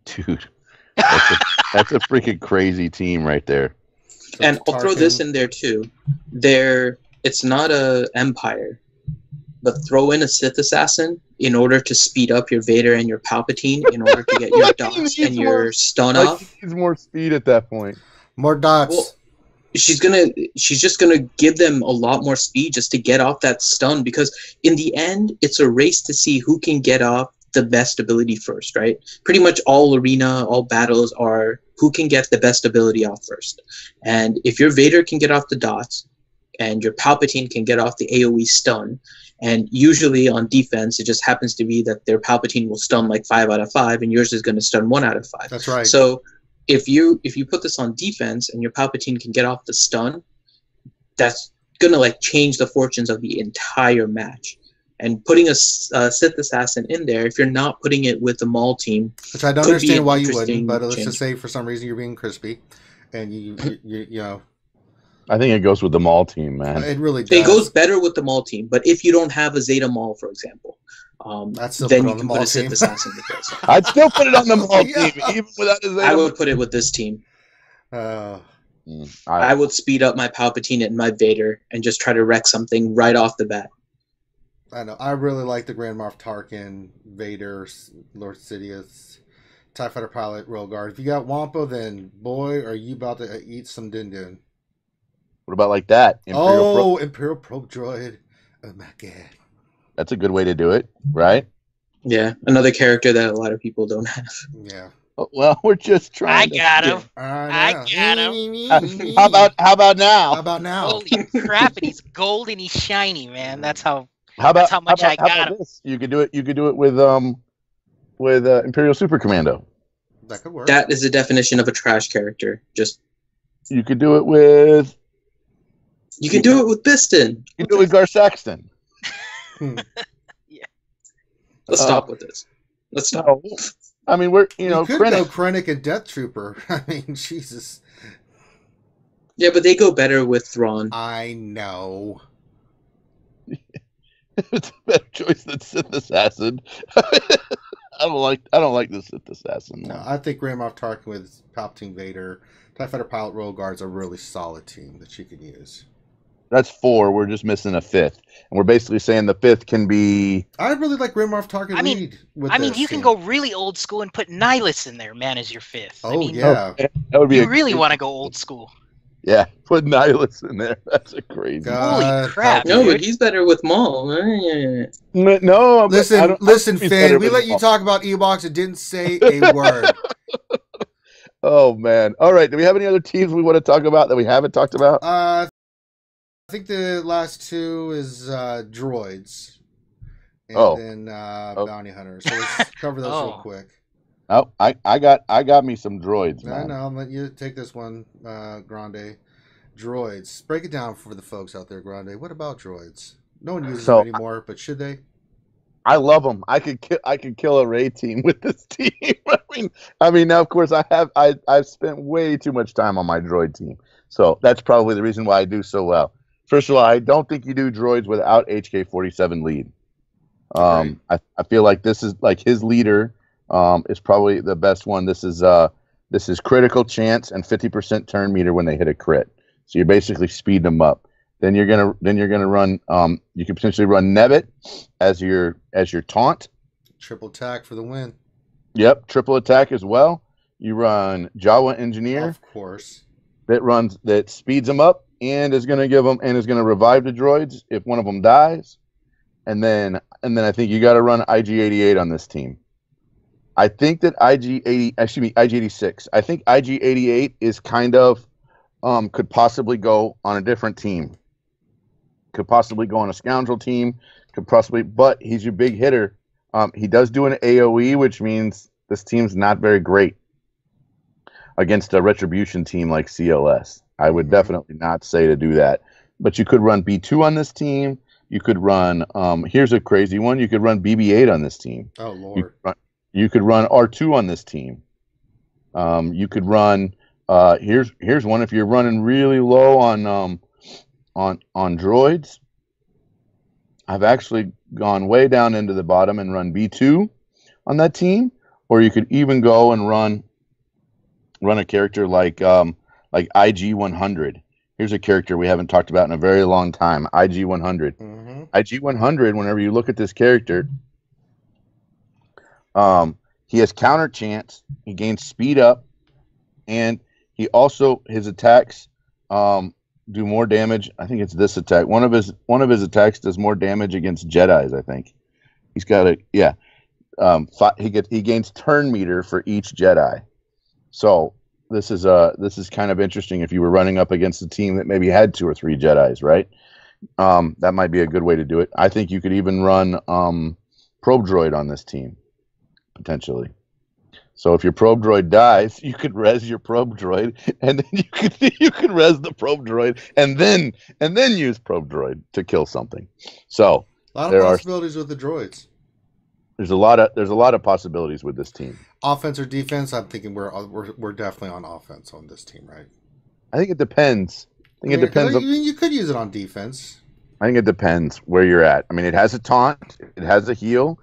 Dude, that's a freaking crazy team right there. So and I'll throw this in there too. It's not a Empire, but throw in a Sith Assassin in order to speed up your Vader and your Palpatine in order to get your dots and your stun off. He needs more speed at that point. More dots. Well, she's just gonna give them a lot more speed just to get off that stun, because in the end it's a race to see who can get off the best ability first, right? Pretty much all battles are who can get the best ability off first. And if your Vader can get off the dots and your Palpatine can get off the AoE stun, and usually on defense it just happens to be that their Palpatine will stun like 5 out of 5 and yours is going to stun 1 out of 5. That's right. So if you put this on defense and your Palpatine can get off the stun, that's going to like change the fortunes of the entire match. And putting a Sith Assassin in there, if you're not putting it with the Maul team, which I don't understand why you wouldn't, but let's just say for some reason you're being crispy, and you know. I think it goes with the Maul team, man. It really does. It goes better with the Maul team, but if you don't have a Zeta Maul, for example, then you can put a Sith Assassin with this. I'd still put it on the Maul team, even without a Zeta. I would put it with this team. I would speed up my Palpatine and my Vader and just try to wreck something right off the bat. I know. I really like the Grand Moff Tarkin, Vader, Lord Sidious, TIE Fighter pilot, Royal Guard. If you got Wampa, then boy, are you about to eat some din-din. What about like that? Imperial Probe Droid. Oh my god. That's a good way to do it, right? Yeah, another character that a lot of people don't have. Yeah. Well, we're just trying. I got him. I got him. How about now? How about now? Holy crap! And he's gold and he's shiny, man. That's how. How about that's how much I got him. This? You could do it. You could do it with Imperial Super Commando. That could work. That is the definition of a trash character. Just you could do it with. You can do it with Biston. You can do it with Gar Saxton. Yeah. Let's stop with this. Let's stop. No. I mean, we're you could go Krennic and Death Trooper. I mean, Jesus. Yeah, but they go better with Thrawn. I know. It's a better choice than Sith Assassin. I don't like the Sith assassin. No, I think Grand Moff Tarkin with Palpatine, Vader, TIE Fighter Pilot, Royal Guard's a really solid team that you can use. That's 4. We're just missing a 5th, and we're basically saying the 5th can be. I really like Grand Moff Tarkin lead. You can go really old school and put Nihilus in there, man, as your 5th. Oh yeah, that would be. You really want to go old school. Yeah, put Nihilus in there. That's a crazy. Holy crap! No, dude. but he's better with Maul. No, listen, Finn. We let you talk about Ewoks and didn't say a word. Oh man! All right. Do we have any other teams we want to talk about that we haven't talked about? I think the last 2 is droids, and then bounty hunters. So let's cover those real quick. Oh, I got me some droids, man. No, I'll let you take this one, Grande. Droids. Break it down for the folks out there, Grande. What about droids? No one uses them anymore, but should they? I love them. I could kill a raid team with this team. I mean, now of course I've spent way too much time on my droid team, so that's probably the reason why I do so well. First of all, I don't think you do droids without HK-47 lead. I feel like this is like his leader. Is probably the best one. This is critical chance and 50% turn meter when they hit a crit. So you're basically speeding them up. Then you're gonna run. You could potentially run Nebbit as your taunt. Triple attack for the win. Yep, triple attack as well. You run Jawa Engineer, of course. That speeds them up and is gonna revive the droids if one of them dies. And then I think you got to run IG-88 on this team. I think that IG-86. I think IG-88 is kind of could possibly go on a different team. Could possibly go on a Scoundrel team. But he's your big hitter. He does do an AOE, which means this team's not very great against a Retribution team like CLS. I would definitely not say to do that. But you could run B2 on this team. You could run. Here's a crazy one. You could run BB-8 on this team. Oh Lord. You could run R2 on this team. You could run. Here's one if you're running really low on droids. I've actually gone way down into the bottom and run B2 on that team, or you could even go and run a character like IG-100. Here's a character we haven't talked about in a very long time. IG-100. Mm-hmm. IG-100. Whenever you look at this character. He has counter chance. He gains speed up, and he also his attacks do more damage. I think it's this attack. One of his attacks does more damage against Jedis. I think he's got he gains turn meter for each Jedi. So this is kind of interesting if you were running up against a team that maybe had 2 or 3 Jedis, right? That might be a good way to do it. I think you could even run probe droid on this team. Potentially. So if your probe droid dies, you could res your probe droid, and then you could res the probe droid, and then use probe droid to kill something. So a lot of possibilities with the droids. There's a lot of possibilities with this team. Offense or defense? I'm thinking we're definitely on offense on this team, right? I think it depends. It depends. You could use it on defense. I think it depends where you're at. I mean, it has a taunt, it has a heal,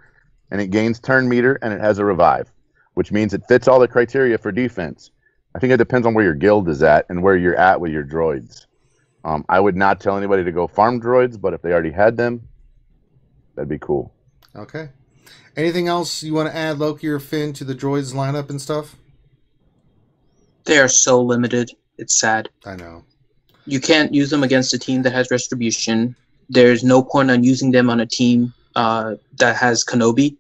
and it gains turn meter, and it has a revive, which means it fits all the criteria for defense. I think it depends on where your guild is at and where you're at with your droids. I would not tell anybody to go farm droids, but if they already had them, that'd be cool. Okay. Anything else you want to add, Loki or Finn, to the droids lineup and stuff? They are so limited. It's sad. I know. You can't use them against a team that has Retribution. There's no point on using them on a team that has Kenobi,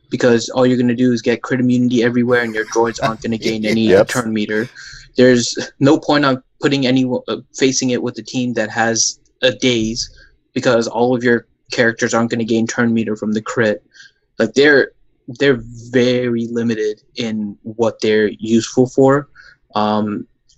because all you're going to do is get crit immunity everywhere, and your droids aren't going to gain any turn meter. There's no point on facing it with a team that has a daze, because all of your characters aren't going to gain turn meter from the crit. Like they're very limited in what they're useful for.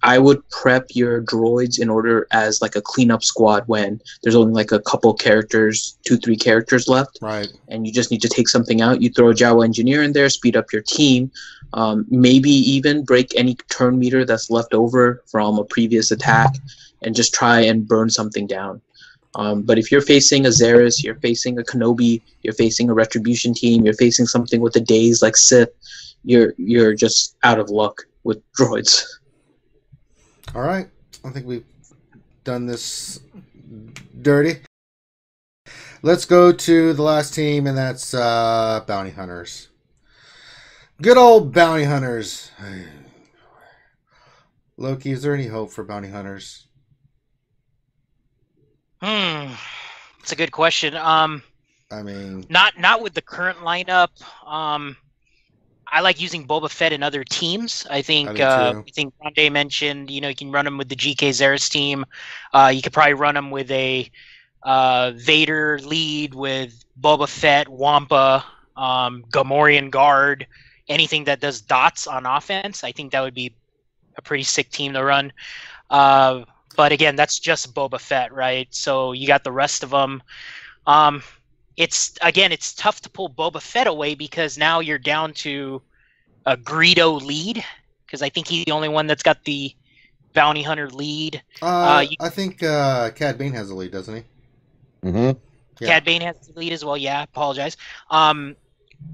I would prep your droids in order as like a cleanup squad when there's only like a couple characters, 2-3 characters left. Right. And you just need to take something out. You throw a Jawa engineer in there, speed up your team, maybe even break any turn meter that's left over from a previous attack, and just try and burn something down. But if you're facing a Barriss, you're facing a Kenobi, you're facing a Retribution team, you're facing something with the days like Sith, you're just out of luck with droids. All right. I think we've done this dirty. Let's go to the last team, and that's Bounty Hunters. Good old Bounty Hunters. Loki, is there any hope for Bounty Hunters? It's a good question. I mean, not with the current lineup. I like using Boba Fett in other teams. I think Grande mentioned, you can run him with the GK Zeris team. You could probably run him with a Vader lead with Boba Fett, Wampa, Gamorrean Guard, anything that does dots on offense. I think that would be a pretty sick team to run. But again, that's just Boba Fett, right? So you got the rest of them. It's tough to pull Boba Fett away because now you're down to a Greedo lead, because I think he's the only one that's got the bounty hunter lead. I think Cad Bane has the lead, doesn't he? Mm-hmm. Yeah. Cad Bane has the lead as well. Yeah, apologize.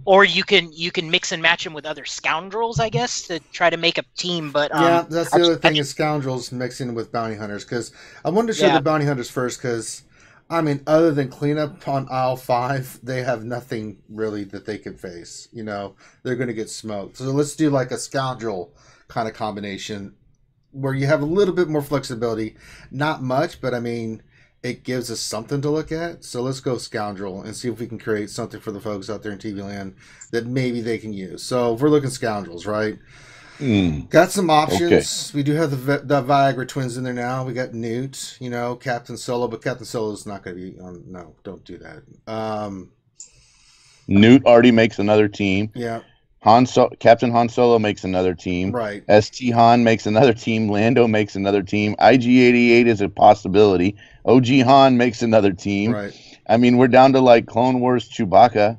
Or you can mix and match him with other scoundrels, I guess, to try to make a team. But yeah, that's the other thing is scoundrels mixing with bounty hunters, because I wanted to show the bounty hunters first, because I mean, other than cleanup on aisle 5, they have nothing really that they can face. They're going to get smoked. So let's do like a scoundrel kind of combination where you have a little bit more flexibility. Not much, but I mean, it gives us something to look at. So let's go scoundrel and see if we can create something for the folks out there in TV land that maybe they can use. So if we're looking scoundrels, right? Got some options. Okay. We do have the Viagra twins in there now. We got Newt, Captain Solo, but Captain Solo's not going to be on. No, don't do that. Newt already makes another team. Yeah. Captain Han Solo makes another team. Right. ST Han makes another team. Lando makes another team. IG-88 is a possibility. OG Han makes another team. Right. I mean, we're down to like Clone Wars Chewbacca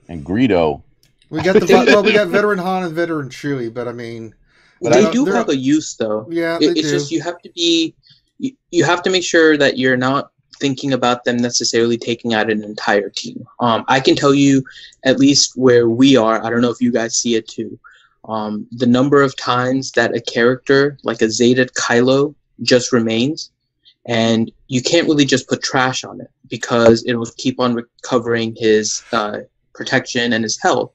and Greedo. We got we got veteran Han and veteran Chewie, but I mean, they do have a use though. Yeah, it's just you have to make sure that you're not thinking about them necessarily taking out an entire team. I can tell you, at least where we are, I don't know if you guys see it too. The number of times that a character like a Zated Kylo just remains, and you can't really just put trash on it because it will keep on recovering his protection and his health.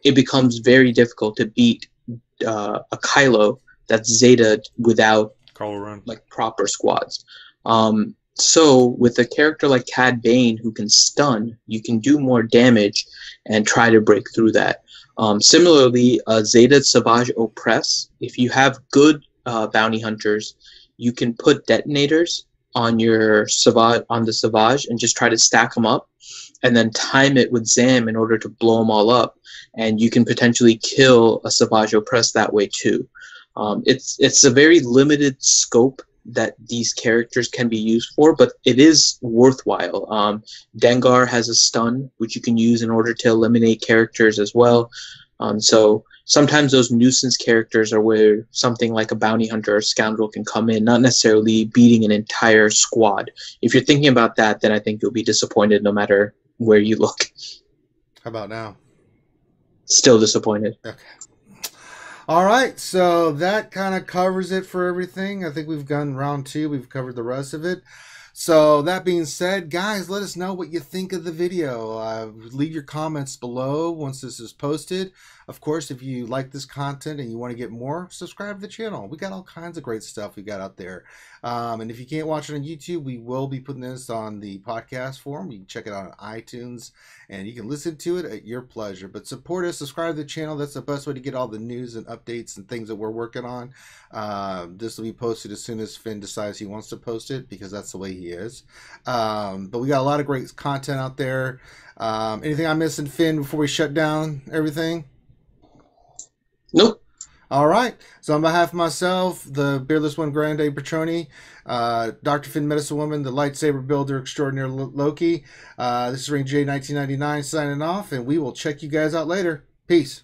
It becomes very difficult to beat a Kylo that's Zetaed without like proper squads. So with a character like Cad Bane who can stun, you can do more damage and try to break through that. Similarly, Zetaed Savage Opress, if you have good bounty hunters, you can put detonators on your the Savage and just try to stack them up and then time it with Zam in order to blow them all up. And you can potentially kill a Savage Opress that way too. It's a very limited scope that these characters can be used for, but it is worthwhile. Dengar has a stun, which you can use in order to eliminate characters as well. So sometimes those nuisance characters are where something like a bounty hunter or scoundrel can come in, not necessarily beating an entire squad. If you're thinking about that, then I think you'll be disappointed no matter where you look. How about now? Still disappointed. Okay. All right, so that kind of covers it for everything. I think we've gone round 2. We've covered the rest of it. So that being said, guys, let us know what you think of the video. Leave your comments below once this is posted. Of course, if you like this content and you want to get more, subscribe to the channel. We got all kinds of great stuff we got out there. And if you can't watch it on YouTube, we will be putting this on the podcast form. You can check it out on iTunes, and you can listen to it at your pleasure. But support us, subscribe to the channel. That's the best way to get all the news and updates and things that we're working on. This will be posted as soon as Finn decides he wants to post it, because that's the way he is. But we got a lot of great content out there. Anything I'm missing, Finn, before we shut down everything? Nope. All right. So on behalf of myself, the Beardless One Grande Petroni, Dr. Finn Medicine Woman, the lightsaber builder extraordinaire Loki, this is Ring J 1999 signing off, and we will check you guys out later. Peace.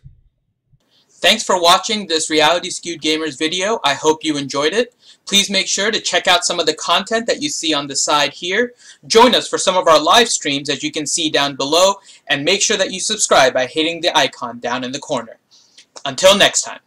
Thanks for watching this Reality Skewed Gamers video. I hope you enjoyed it. Please make sure to check out some of the content that you see on the side here. Join us for some of our live streams, as you can see down below, and make sure that you subscribe by hitting the icon down in the corner. Until next time.